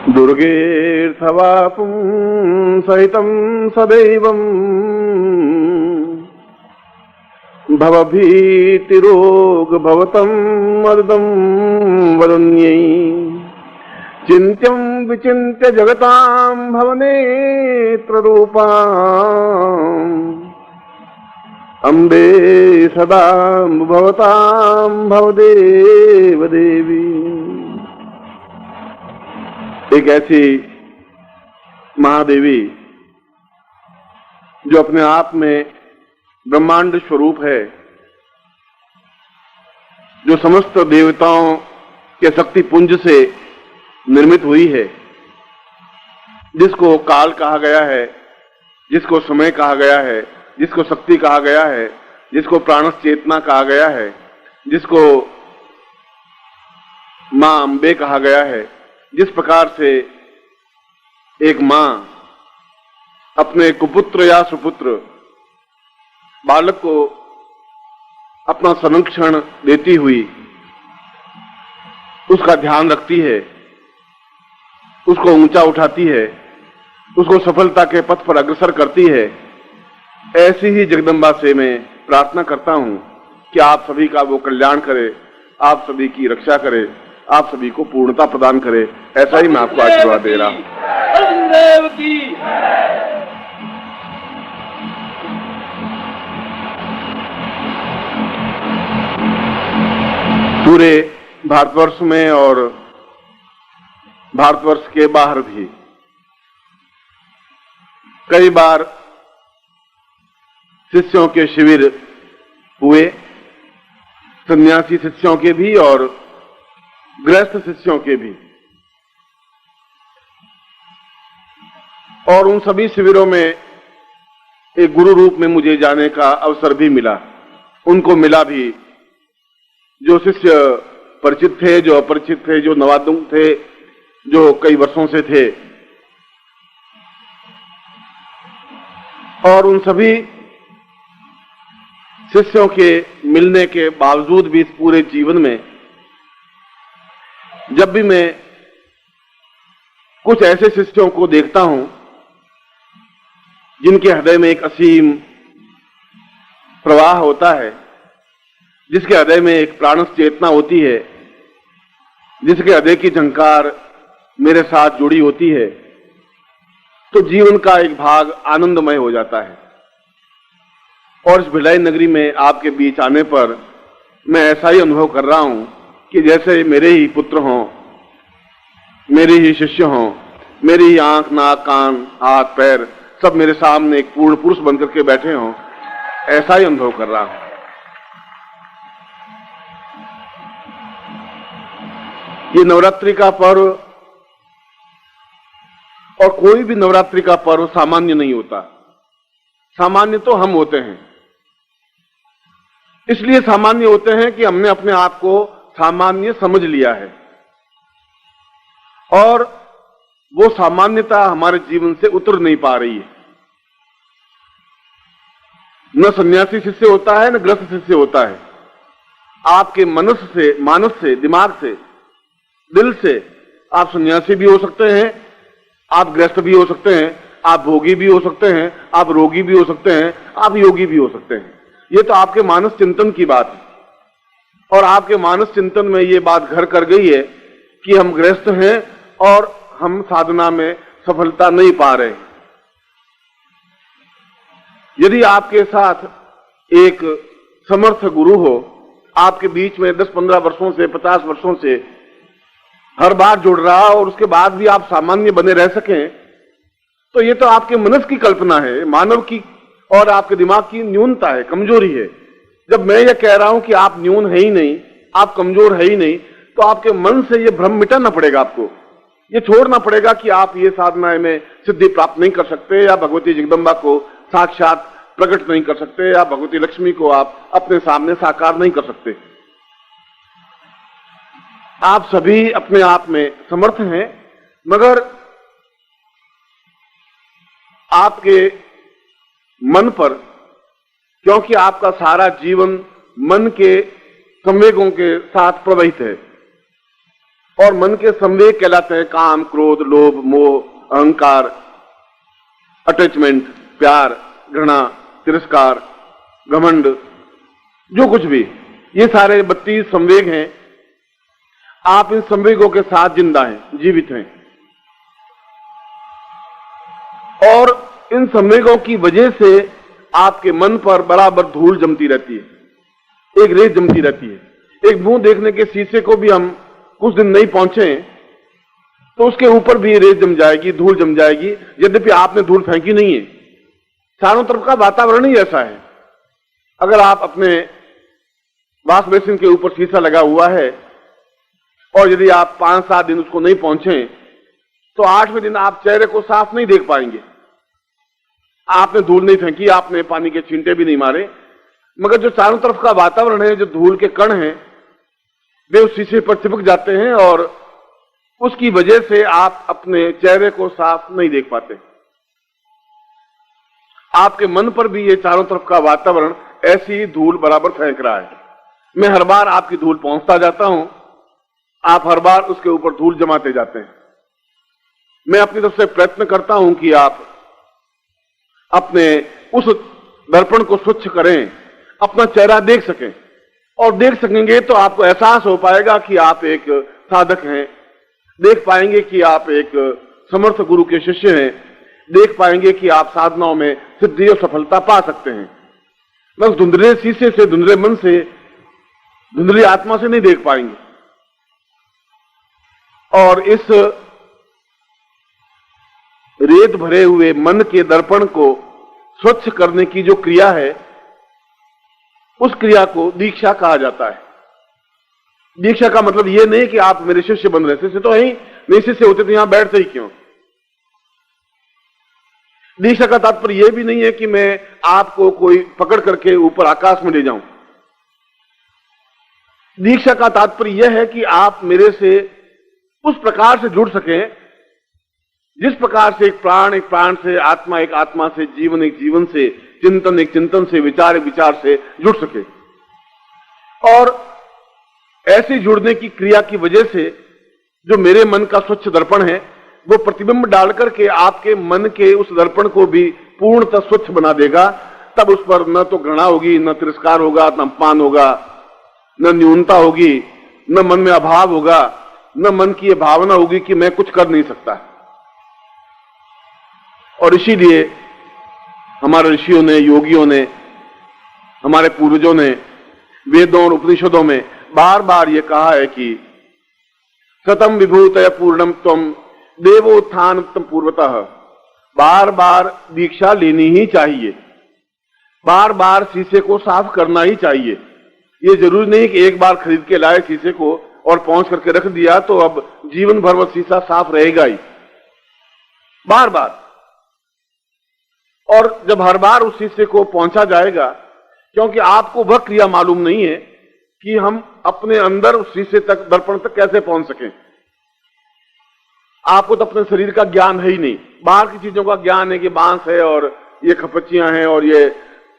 दुर्गेऽर्थवापुं सहितं सदैवं भवभीतिरोगभवतं मददं वदन्यै चिन्त्यं विचिन्त्य जगतां भवनेत्ररूपाम् अम्बे सदा भवतां भवदेव देवी। एक ऐसी महादेवी जो अपने आप में ब्रह्मांड स्वरूप है, जो समस्त देवताओं के शक्ति पुंज से निर्मित हुई है, जिसको काल कहा गया है, जिसको समय कहा गया है, जिसको शक्ति कहा गया है, जिसको प्राणस चेतना कहा गया है, जिसको मां अम्बे कहा गया है। जिस प्रकार से एक मां अपने कुपुत्र या सुपुत्र बालक को अपना संरक्षण देती हुई उसका ध्यान रखती है, उसको ऊंचा उठाती है, उसको सफलता के पथ पर अग्रसर करती है, ऐसी ही जगदम्बा से मैं प्रार्थना करता हूं कि आप सभी का वो कल्याण करे, आप सभी की रक्षा करे, आप सभी को पूर्णता प्रदान करे। ऐसा ही मैं आपको आशीर्वाद दे रहा हूं। पूरे भारतवर्ष में और भारतवर्ष के बाहर भी कई बार शिष्यों के शिविर हुए, सन्यासी शिष्यों के भी और गृहस्थ शिष्यों के भी, और उन सभी शिविरों में एक गुरु रूप में मुझे जाने का अवसर भी मिला। उनको मिला भी, जो शिष्य परिचित थे, जो अपरिचित थे, जो नवागत थे, जो कई वर्षों से थे, और उन सभी शिष्यों के मिलने के बावजूद भी इस पूरे जीवन में जब भी मैं कुछ ऐसे शिष्यों को देखता हूं जिनके हृदय में एक असीम प्रवाह होता है, जिसके हृदय में एक प्राणस चेतना होती है, जिसके हृदय की झंकार मेरे साथ जुड़ी होती है, तो जीवन का एक भाग आनंदमय हो जाता है। और इस भिलाई नगरी में आपके बीच आने पर मैं ऐसा ही अनुभव कर रहा हूं कि जैसे मेरे ही पुत्र हों, मेरे ही शिष्य हों, मेरी ही आंख, नाक, कान, हाथ, पैर सब मेरे सामने एक पूर्ण पुरुष बनकर के बैठे हों, ऐसा ही अनुभव कर रहा हूं। ये नवरात्रि का पर्व, और कोई भी नवरात्रि का पर्व सामान्य नहीं होता। सामान्य तो हम होते हैं, इसलिए सामान्य होते हैं कि हमने अपने आप को सामान्य समझ लिया है, और वो सामान्यता हमारे जीवन से उतर नहीं पा रही है। न सन्यासी शिष्य होता है, न गृहस्थ शिष्य होता है। आपके मनस से, मानस से, दिमाग से, दिल से आप सन्यासी भी हो सकते हैं, आप गृहस्थ भी हो सकते हैं, आप भोगी भी हो सकते हैं, आप रोगी भी हो सकते हैं, आप योगी भी हो सकते हैं। ये तो आपके मानस चिंतन की बात है, और आपके मानस चिंतन में ये बात घर कर गई है कि हम गृहस्थ हैं और हम साधना में सफलता नहीं पा रहे। यदि आपके साथ एक समर्थ गुरु हो, आपके बीच में 10-15 वर्षों से, 50 वर्षों से हर बार जुड़ रहा, और उसके बाद भी आप सामान्य बने रह सकें, तो ये तो आपके मनस की कल्पना है, मानव की, और आपके दिमाग की न्यूनता है, कमजोरी है। जब मैं ये कह रहा हूं कि आप न्यून है ही नहीं, आप कमजोर है ही नहीं, तो आपके मन से ये भ्रम मिटाना पड़ेगा। आपको ये छोड़ना पड़ेगा कि आप ये साधना में सिद्धि प्राप्त नहीं कर सकते, या भगवती जगदम्बा को साक्षात प्रकट नहीं कर सकते, या भगवती लक्ष्मी को आप अपने सामने साकार नहीं कर सकते। आप सभी अपने आप में समर्थ हैं, मगर आपके मन पर, क्योंकि आपका सारा जीवन मन के संवेगों के साथ प्रवाहित है, और मन के संवेग कहलाते हैं काम, क्रोध, लोभ, मोह, अहंकार, अटैचमेंट, प्यार, घृणा, तिरस्कार, घमंड, जो कुछ भी, ये सारे 32 संवेग हैं। आप इन संवेगों के साथ जिंदा हैं, जीवित हैं, और इन संवेगों की वजह से आपके मन पर बराबर धूल जमती रहती है, एक रेत जमती रहती है। एक मुंह देखने के शीशे को भी हम कुछ दिन नहीं पहुंचे तो उसके ऊपर भी रेत जम जाएगी, धूल जम जाएगी, यद्यपि आपने धूल फेंकी नहीं है। चारों तरफ का वातावरण ही ऐसा है। अगर आप अपने वॉश बेसिन के ऊपर शीशा लगा हुआ है और यदि आप 5-7 दिन उसको नहीं पहुंचे तो 8वें दिन आप चेहरे को साफ नहीं देख पाएंगे। आपने धूल नहीं फेंकी, आपने पानी के छींटे भी नहीं मारे, मगर जो चारों तरफ का वातावरण है, जो धूल के कण हैं, वे उस शीशे पर चिपक जाते हैं और उसकी वजह से आप अपने चेहरे को साफ नहीं देख पाते। आपके मन पर भी ये चारों तरफ का वातावरण ऐसी धूल बराबर फेंक रहा है। मैं हर बार आपकी धूल पहुंचता जाता हूं, आप हर बार उसके ऊपर धूल जमाते जाते हैं। मैं अपनी तरफ से प्रयत्न करता हूं कि आप अपने उस दर्पण को स्वच्छ करें, अपना चेहरा देख सकें, और देख सकेंगे तो आपको एहसास हो पाएगा कि आप एक साधक हैं, देख पाएंगे कि आप एक समर्थ गुरु के शिष्य हैं, देख पाएंगे कि आप साधनाओं में सिद्धि और सफलता पा सकते हैं। बस धुंधले शीशे से, धुंधले मन से, धुंधली आत्मा से नहीं देख पाएंगे। और इस रेत भरे हुए मन के दर्पण को स्वच्छ करने की जो क्रिया है, उस क्रिया को दीक्षा कहा जाता है। दीक्षा का मतलब यह नहीं कि आप मेरे शिष्य बन रहे, शिष्य तो है ही नहीं, शिष्य होते तो यहां बैठते ही क्यों। दीक्षा का तात्पर्य यह भी नहीं है कि मैं आपको कोई पकड़ करके ऊपर आकाश में ले जाऊं। दीक्षा का तात्पर्य यह है कि आप मेरे से उस प्रकार से जुड़ सकें जिस प्रकार से एक प्राण से, आत्मा एक आत्मा से, जीवन एक जीवन से, चिंतन एक चिंतन से, विचार एक विचार से जुड़ सके। और ऐसे जुड़ने की क्रिया की वजह से जो मेरे मन का स्वच्छ दर्पण है, वो प्रतिबिंब डाल करके आपके मन के उस दर्पण को भी पूर्णतः स्वच्छ बना देगा। तब उस पर न तो घृणा होगी, न तिरस्कार होगा, न अपमान होगा, न न्यूनता होगी, न मन में अभाव होगा, न मन की यह भावना होगी कि मैं कुछ कर नहीं सकता। और इसीलिए हमारे ऋषियों ने, योगियों ने, हमारे पूर्वजों ने वेदों और उपनिषदों में बार बार ये कहा है कि सतम विभूतय पूर्णम त्वम देवोत्थान पूर्वतः। बार बार दीक्षा लेनी ही चाहिए, बार बार शीशे को साफ करना ही चाहिए। ये जरूरी नहीं कि एक बार खरीद के लाए शीशे को और पहुंच करके रख दिया तो अब जीवन भर वह शीशा साफ रहेगा ही। बार बार, और जब हर बार उस शीशे को पहुंचा जाएगा, क्योंकि आपको वह क्रिया मालूम नहीं है कि हम अपने अंदर उस शीशे तक, दर्पण तक कैसे पहुंच सकें। आपको तो अपने शरीर का ज्ञान है ही नहीं, बाहर की चीजों का ज्ञान है कि बांस है और ये खपच्चियां हैं और ये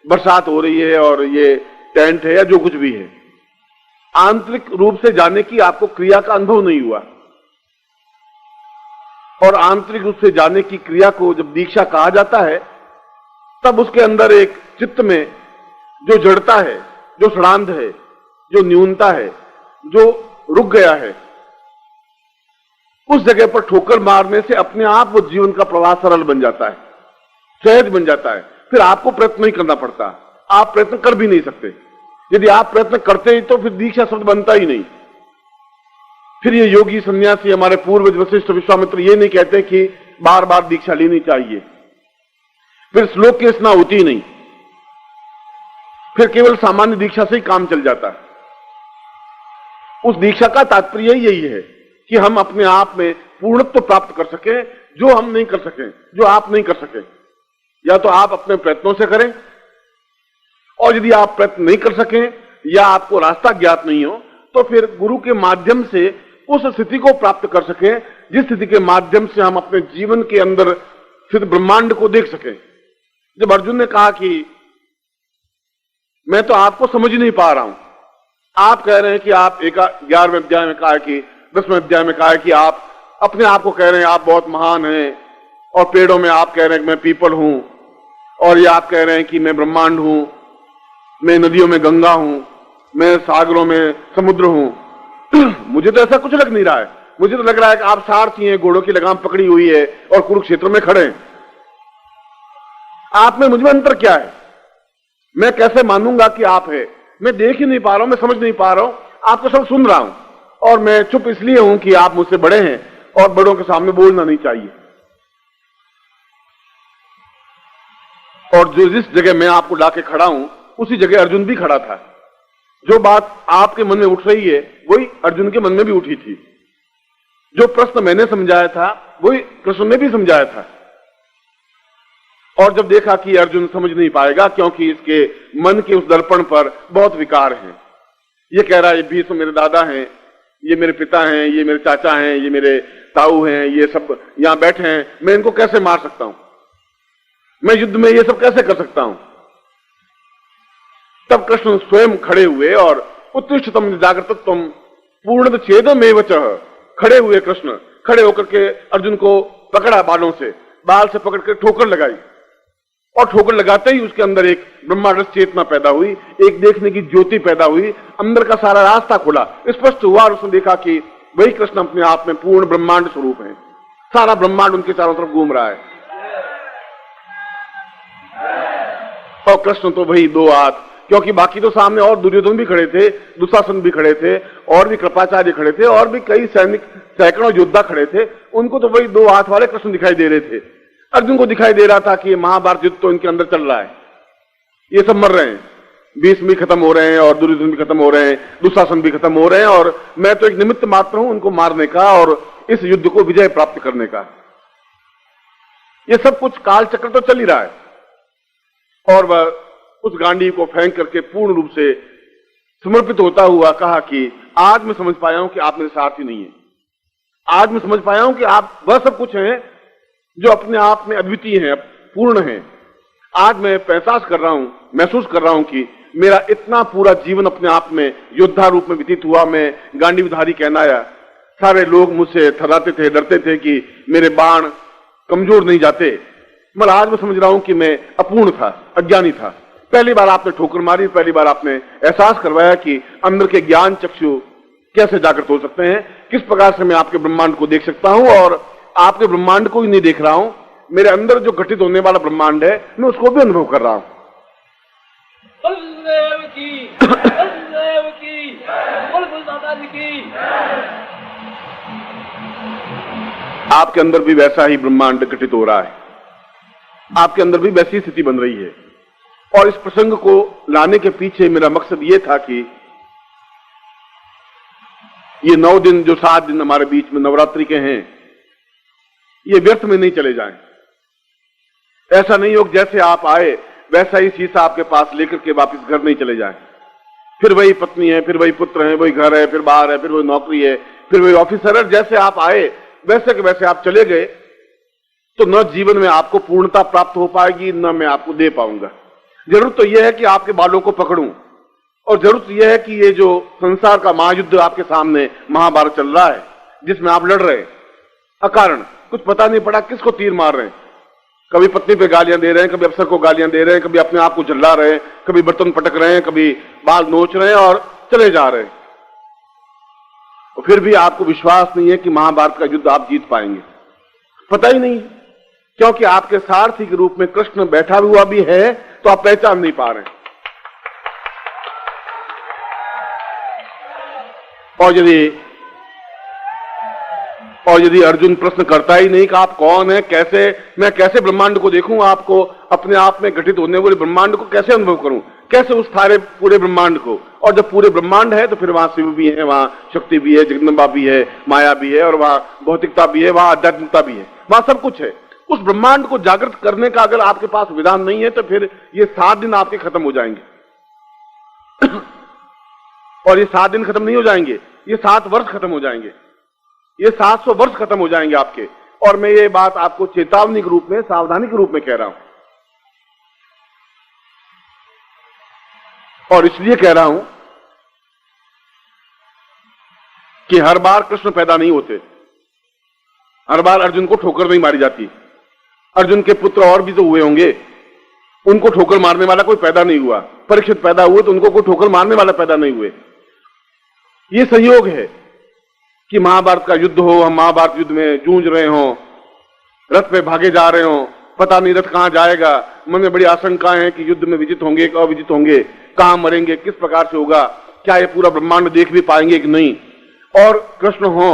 बरसात हो रही है और ये टेंट है या जो कुछ भी है। आंतरिक रूप से जाने की आपको क्रिया का अनुभव नहीं हुआ। और आंतरिक रूप से जाने की क्रिया को जब दीक्षा कहा जाता है, तब उसके अंदर एक चित्त में जो जड़ता है, जो सड़ांध है, जो न्यूनता है, जो रुक गया है, उस जगह पर ठोकर मारने से अपने आप वो जीवन का प्रवाह सरल बन जाता है, सहज बन जाता है। फिर आपको प्रयत्न नहीं करना पड़ता, आप प्रयत्न कर भी नहीं सकते। यदि आप प्रयत्न करते ही तो फिर दीक्षा शब्द बनता ही नहीं। फिर ये योगी सन्यासी, हमारे पूर्वज वशिष्ठ विश्वामित्र ये नहीं कहते कि बार बार दीक्षा लेनी चाहिए। फिर श्लोक की रचना होती ही नहीं, फिर केवल सामान्य दीक्षा से ही काम चल जाता है। उस दीक्षा का तात्पर्य यही है कि हम अपने आप में पूर्णत्व प्राप्त कर सकें, जो हम नहीं कर सकें, जो आप नहीं कर सकें। या तो आप अपने प्रयत्नों से करें, और यदि आप प्रयत्न नहीं कर सकें या आपको रास्ता ज्ञात नहीं हो, तो फिर गुरु के माध्यम से उस स्थिति को प्राप्त कर सकें जिस स्थिति के माध्यम से हम अपने जीवन के अंदर स्थित ब्रह्मांड को देख सकें। जब अर्जुन ने कहा कि मैं तो आपको समझ नहीं पा रहा हूं, आप कह रहे हैं कि आप 11वें अध्याय में कहा है कि 10वें अध्याय में कहा है कि आप अपने आप को कह रहे हैं आप बहुत महान हैं, और पेड़ों में आप कह रहे हैं कि मैं पीपल हूं, और ये आप कह रहे हैं कि मैं ब्रह्मांड हूं, मैं नदियों में गंगा हूं, मैं सागरों में समुद्र हूं। मुझे तो ऐसा कुछ लग नहीं रहा है। मुझे तो लग रहा है कि आप सारथी हैं, घोड़ों की लगाम पकड़ी हुई है और कुरुक्षेत्र में खड़े हैं। आप में मुझ में अंतर क्या है? मैं कैसे मानूंगा कि आप है? मैं देख ही नहीं पा रहा हूं, मैं समझ नहीं पा रहा हूं, आपको सब सुन रहा हूं, और मैं चुप इसलिए हूं कि आप मुझसे बड़े हैं और बड़ों के सामने बोलना नहीं चाहिए। और जो जिस जगह मैं आपको लाके खड़ा हूं उसी जगह अर्जुन भी खड़ा था। जो बात आपके मन में उठ रही है वही अर्जुन के मन में भी उठी थी। जो प्रश्न मैंने समझाया था वही कृष्ण ने भी समझाया था। और जब देखा कि अर्जुन समझ नहीं पाएगा क्योंकि इसके मन के उस दर्पण पर बहुत विकार हैं, ये कह रहा है ये भीष्म मेरे दादा हैं, ये मेरे पिता हैं, ये मेरे चाचा हैं, ये मेरे ताऊ हैं, ये सब यहां बैठे हैं, मैं इनको कैसे मार सकता हूं? मैं युद्ध में ये सब कैसे कर सकता हूं? तब कृष्ण स्वयं खड़े हुए और उत्तिष्ठतम जागृतत्वम पूर्ण छेदमेव च, खड़े हुए कृष्ण खड़े होकर के अर्जुन को पकड़ा, बालों से, बाल से पकड़ के ठोकर लगाई, और ठोकर लगाते ही उसके अंदर एक ब्रह्मांड चेतना पैदा हुई, एक देखने की ज्योति पैदा हुई, अंदर का सारा रास्ता खुला, स्पष्ट हुआ, और उसने देखा कि वही कृष्ण अपने आप में पूर्ण ब्रह्मांड स्वरूप है। सारा ब्रह्मांड उनके चारों तरफ घूम रहा है, और कृष्ण तो वही दो हाथ, क्योंकि बाकी तो सामने और दुर्योधन भी खड़े थे, दुशासन भी खड़े थे, और भी कृपाचार्य खड़े थे, और भी कई सैनिक, सैकड़ों योद्धा खड़े थे, उनको तो वही दो हाथ वाले कृष्ण दिखाई दे रहे थे। अर्जुन को दिखाई दे रहा था कि महाभारत युद्ध तो इनके अंदर चल रहा है, ये सब मर रहे हैं, भीष्म भी खत्म हो रहे हैं, और दुर्योधन भी खत्म हो रहे हैं, दुशासन भी खत्म हो रहे हैं, और मैं तो एक निमित्त मात्र हूं उनको मारने का और इस युद्ध को विजय प्राप्त करने का। ये सब कुछ काल चक्र तो चल ही रहा है। और वह उस गांडी को फेंक करके पूर्ण रूप से समर्पित होता हुआ कहा कि आज मैं समझ पाया हूं कि आप मेरे साथ ही नहीं है। आज मैं समझ पाया हूं कि आप वह सब कुछ हैं जो अपने आप में अद्वितीय हैं, पूर्ण हैं। आज मैं एहसास कर रहा हूं, महसूस कर रहा हूं कि मेरा इतना पूरा जीवन अपने आप में योद्धा रूप में व्यतीत हुआ। मैं गांडीवधारी कहनाया, सारे लोग मुझसे थर्राते थे, डरते थे कि मेरे बाण कमजोर नहीं जाते, मगर आज मैं समझ रहा हूं कि मैं अपूर्ण था, अज्ञानी था। पहली बार आपने ठोकर मारी, पहली बार आपने एहसास करवाया कि अंदर के ज्ञान चक्षु कैसे जागृत हो सकते हैं, किस प्रकार से मैं आपके ब्रह्मांड को देख सकता हूं, और आपके ब्रह्मांड को ही नहीं देख रहा हूं, मेरे अंदर जो घटित होने वाला ब्रह्मांड है मैं उसको भी अनुभव कर रहा हूं। आपके अंदर भी वैसा ही ब्रह्मांड घटित हो रहा है, आपके अंदर भी वैसी स्थिति बन रही है। और इस प्रसंग को लाने के पीछे मेरा मकसद यह था कि ये 9 दिन, जो 7 दिन हमारे बीच में नवरात्रि के हैं, ये व्यर्थ में नहीं चले जाएं। ऐसा नहीं हो कि जैसे आप आए वैसा ही शीशा आपके पास लेकर के वापस घर नहीं चले जाएं। फिर वही पत्नी है, फिर वही पुत्र है, वही घर है, फिर बाहर है, फिर वही नौकरी है, फिर वही ऑफिसर है। जैसे आप आए वैसे के वैसे आप चले गए तो न जीवन में आपको पूर्णता प्राप्त हो पाएगी, न मैं आपको दे पाऊंगा। जरूरत तो यह है कि आपके बालों को पकड़ूं, और जरूरत यह है कि ये जो संसार का महायुद्ध आपके सामने महाभारत चल रहा है, जिसमें आप लड़ रहे हैं अकारण, कुछ पता नहीं पड़ा किसको तीर मार रहे हैं, कभी पत्नी पे गालियां दे रहे हैं, कभी अफसर को गालियां दे रहे हैं, कभी अपने आप को झल्ला रहे हैं, कभी बर्तन पटक रहे हैं, कभी बाल नोच रहे हैं और चले जा रहे हैं। और फिर भी आपको विश्वास नहीं है कि महाभारत का युद्ध आप जीत पाएंगे। पता ही नहीं, क्योंकि आपके सारथी के रूप में कृष्ण बैठा हुआ भी है तो आप पहचान नहीं पा रहे हैं। और यदि अर्जुन प्रश्न करता ही नहीं कि आप कौन है, कैसे, मैं कैसे ब्रह्मांड को देखूं, आपको अपने आप में घटित होने वाले ब्रह्मांड को कैसे अनुभव करूं, कैसे उस सारे पूरे ब्रह्मांड को, और जब पूरे ब्रह्मांड है तो फिर वहां शिव भी है, वहां शक्ति भी है, जगदम्बा भी है, माया भी है, और वहां भौतिकता भी है, वहां आध्यात्मिकता भी है, वहां सब कुछ है। उस ब्रह्मांड को जागृत करने का अगर आपके पास विधान नहीं है तो फिर ये 7 दिन आपके खत्म हो जाएंगे। और ये 7 दिन खत्म नहीं हो जाएंगे, ये 7 वर्ष खत्म हो जाएंगे, ये 700 वर्ष खत्म हो जाएंगे आपके। और मैं ये बात आपको चेतावनी के रूप में, सावधानी के रूप में कह रहा हूं, और इसलिए कह रहा हूं कि हर बार कृष्ण पैदा नहीं होते, हर बार अर्जुन को ठोकर नहीं मारी जाती। अर्जुन के पुत्र और भी तो हुए होंगे, उनको ठोकर मारने वाला कोई पैदा नहीं हुआ। परीक्षित पैदा हुए तो उनको कोई ठोकर मारने वाला पैदा नहीं हुए। ये संयोग है कि महाभारत का युद्ध हो, हम महाभारत युद्ध में जूझ रहे हों, रथ पे भागे जा रहे हों, पता नहीं रथ कहां जाएगा, मन में बड़ी आशंकाएं हैं कि युद्ध में विजित होंगे कि अविजित होंगे, कहां मरेंगे, किस प्रकार से होगा, क्या ये पूरा ब्रह्मांड देख भी पाएंगे कि नहीं। और कृष्ण हो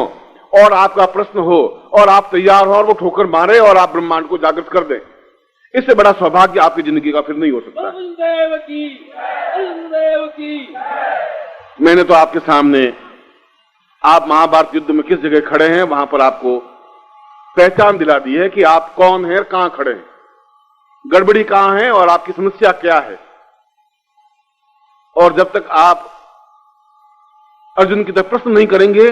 और आपका प्रश्न हो और आप तैयार हो और वो ठोकर मारे और आप ब्रह्मांड को जागृत कर दें, इससे बड़ा सौभाग्य आपकी जिंदगी का फिर नहीं हो सकता। मैंने तो आपके सामने आप महाभारत युद्ध में किस जगह खड़े हैं वहां पर आपको पहचान दिला दी है कि आप कौन हैं, कहां खड़े हैं, गड़बड़ी कहां है और आपकी समस्या क्या है। और जब तक आप अर्जुन की तरफ प्रश्न नहीं करेंगे,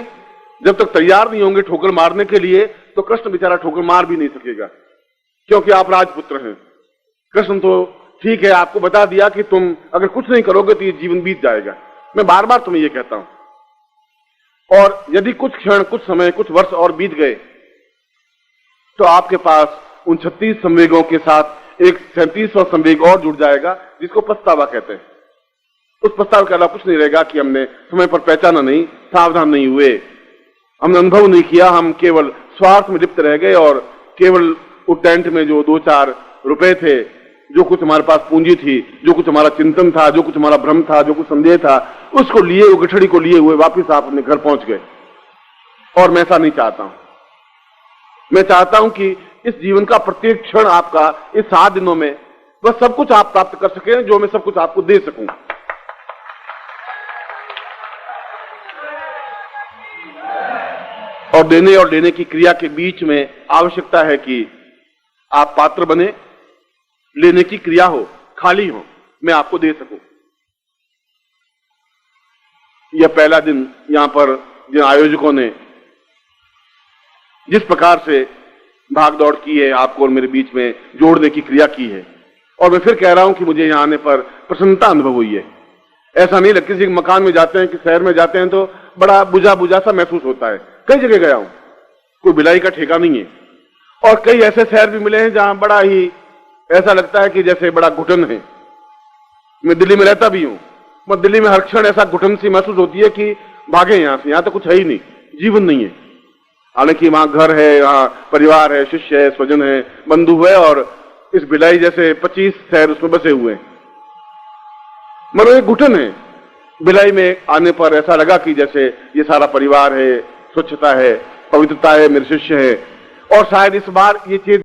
जब तक तैयार नहीं होंगे ठोकर मारने के लिए, तो कृष्ण बेचारा ठोकर मार भी नहीं सकेगा, क्योंकि आप राजपुत्र हैं। कृष्ण तो ठीक है, आपको बता दिया कि तुम अगर कुछ नहीं करोगे तो ये जीवन बीत जाएगा। मैं बार बार तुम्हें ये कहता हूं। और यदि कुछ क्षण, कुछ समय, कुछ वर्ष और बीत गए तो आपके पास उन 36 संवेगों के साथ एक 37वां संवेग और जुड़ जाएगा, जिसको पछतावा कहते हैं। उस पछतावा के अलावा कुछ नहीं रहेगा कि हमने समय पर पहचाना नहीं, सावधान नहीं हुए, हमने अनुभव नहीं किया, हम केवल स्वार्थ में लिप्त रह गए और केवल उस टेंट में जो 2-4 रुपए थे, जो कुछ हमारे पास पूंजी थी, जो कुछ हमारा चिंतन था, जो कुछ हमारा भ्रम था, जो कुछ संदेह था, उसको लिए, वो गठड़ी को लिए हुए वापिस आप अपने घर पहुंच गए। और मैं ऐसा नहीं चाहता हूं। मैं चाहता हूं कि इस जीवन का प्रत्येक क्षण आपका इस 7 दिनों में बस सब कुछ आप प्राप्त कर सकें, जो मैं सब कुछ आपको दे सकूं। और देने और लेने की क्रिया के बीच में आवश्यकता है कि आप पात्र बने, लेने की क्रिया हो, खाली हो, मैं आपको दे सकूं। यह पहला दिन यहां पर जिन आयोजकों ने जिस प्रकार से भाग दौड़ की है, आपको और मेरे बीच में जोड़ने की क्रिया की है, और मैं फिर कह रहा हूं कि मुझे यहां आने पर प्रसन्नता अनुभव हुई है। ऐसा नहीं लगता, किसी मकान में जाते हैं, कि शहर में जाते हैं तो बड़ा बुझा बुझा सा महसूस होता है। कई जगह गया हूं, कोई बिलाई का ठेका नहीं है। और कई ऐसे शहर भी मिले हैं जहां बड़ा ही ऐसा लगता है कि जैसे बड़ा घुटन है। मैं दिल्ली में रहता भी हूं, मैं दिल्ली में हर क्षण ऐसा घुटन सी महसूस होती है कि भागे यहां से, यहां तो कुछ है ही नहीं, जीवन नहीं है। हालांकि वहां घर है, वहां परिवार है, शिष्य है, स्वजन है, बंधु है, और इस बिलाई जैसे 25 शहर उसमें बसे हुए हैं। मगर एक घुटन है। बिलाई में आने पर ऐसा लगा कि जैसे ये सारा परिवार है, स्वच्छता है, पवित्रता है, मेरे शिष्य है। और शायद इस बार ये चीज